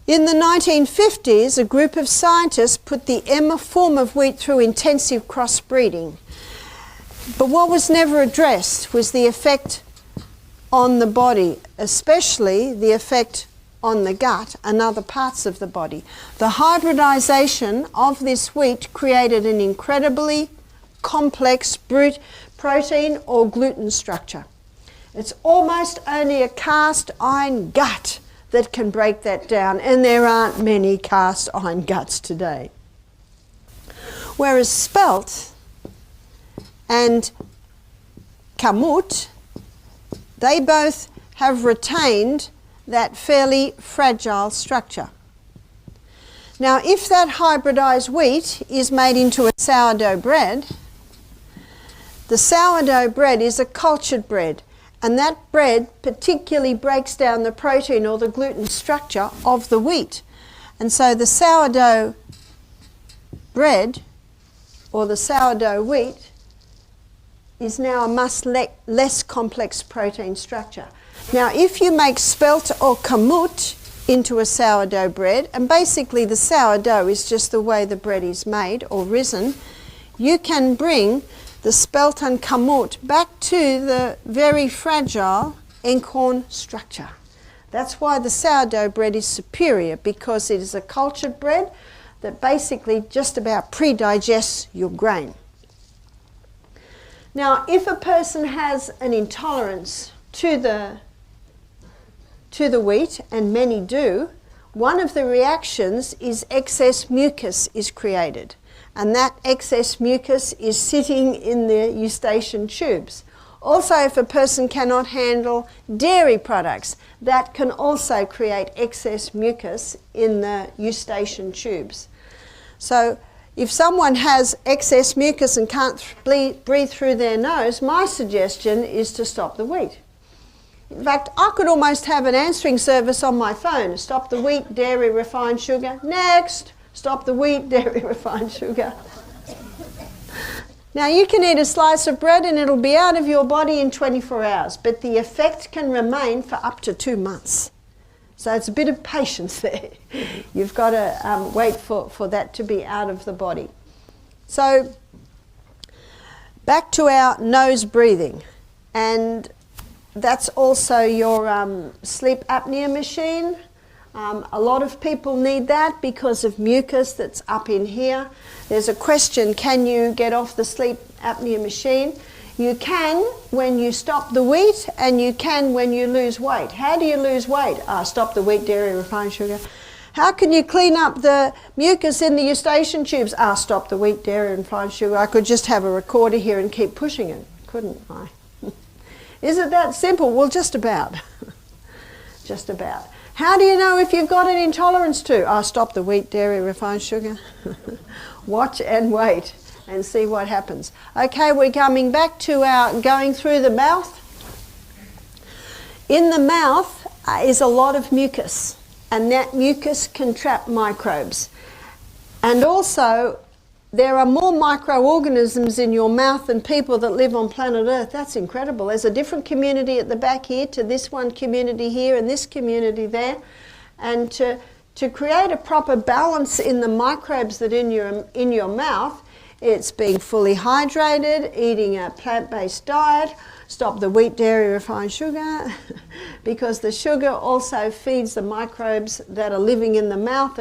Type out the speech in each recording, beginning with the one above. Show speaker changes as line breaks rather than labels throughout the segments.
In the 1950s, a group of scientists put the Emma form of wheat through intensive crossbreeding. But what was never addressed was the effect on the body, especially the effect on the gut and other parts of the body. The hybridization of this wheat created an incredibly complex brute protein or gluten structure. It's almost only a cast iron gut that can break that down, and there aren't many cast iron guts today. Whereas spelt and kamut, they both have retained that fairly fragile structure. Now, if that hybridized wheat is made into a sourdough bread, the sourdough bread is a cultured bread, and that bread particularly breaks down the protein or the gluten structure of the wheat. And so the sourdough bread or the sourdough wheat is now a much less complex protein structure. Now, if you make spelt or kamut into a sourdough bread, and basically the sourdough is just the way the bread is made or risen, you can bring the spelt and kamut back to the very fragile encorn structure. That's why the sourdough bread is superior, because it is a cultured bread that basically just about pre-digests your grain. Now, if a person has an intolerance to the wheat, and many do, one of the reactions is excess mucus is created. And that excess mucus is sitting in the eustachian tubes. Also, if a person cannot handle dairy products, that can also create excess mucus in the eustachian tubes. So if someone has excess mucus and can't breathe through their nose, my suggestion is to stop the wheat. In fact, I could almost have an answering service on my phone. Stop the wheat, dairy, refined sugar. Next. Stop the wheat, dairy, refined sugar. Now, you can eat a slice of bread and it'll be out of your body in 24 hours, but the effect can remain for up to 2 months. So it's a bit of patience there. You've got to wait for that to be out of the body. So back to our nose breathing. And that's also your sleep apnea machine. A lot of people need that because of mucus that's up in here. There's a question, can you get off the sleep apnea machine? You can when you stop the wheat, and you can when you lose weight. How do you lose weight? Stop the wheat, dairy, refined sugar. How can you clean up the mucus in the eustachian tubes? Stop the wheat, dairy, refined sugar. I could just have a recorder here and keep pushing it, couldn't I? Is it that simple? Well, just about. Just about. How do you know if you've got an intolerance to? Stop the wheat, dairy, refined sugar. Watch and wait and see what happens. Okay, we're coming back to our going through the mouth. In the mouth is a lot of mucus, and that mucus can trap microbes. And also, there are more microorganisms in your mouth than people that live on planet Earth. That's incredible. There's a different community at the back here to this one community here and this community there. And to create a proper balance in the microbes that are in your mouth, it's being fully hydrated, eating a plant-based diet, stop the wheat, dairy, refined sugar, because the sugar also feeds the microbes that are living in the mouth,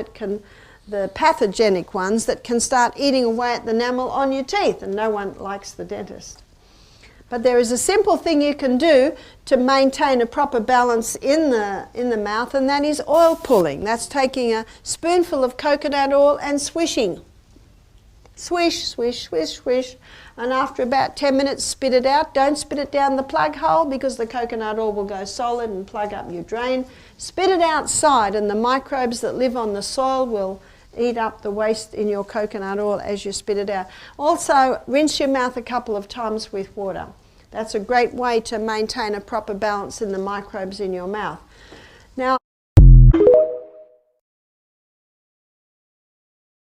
the pathogenic ones that can start eating away at the enamel on your teeth, and no one likes the dentist. But there is a simple thing you can do to maintain a proper balance in the mouth, and that is oil pulling. That's taking a spoonful of coconut oil and swishing. Swish, swish, swish, swish. And after about 10 minutes, spit it out. Don't spit it down the plug hole, because the coconut oil will go solid and plug up your drain. Spit it outside, and the microbes that live on the soil will eat up the waste in your coconut oil as you spit it out. Also, rinse your mouth a couple of times with water. That's a great way to maintain a proper balance in the microbes in your mouth. Now,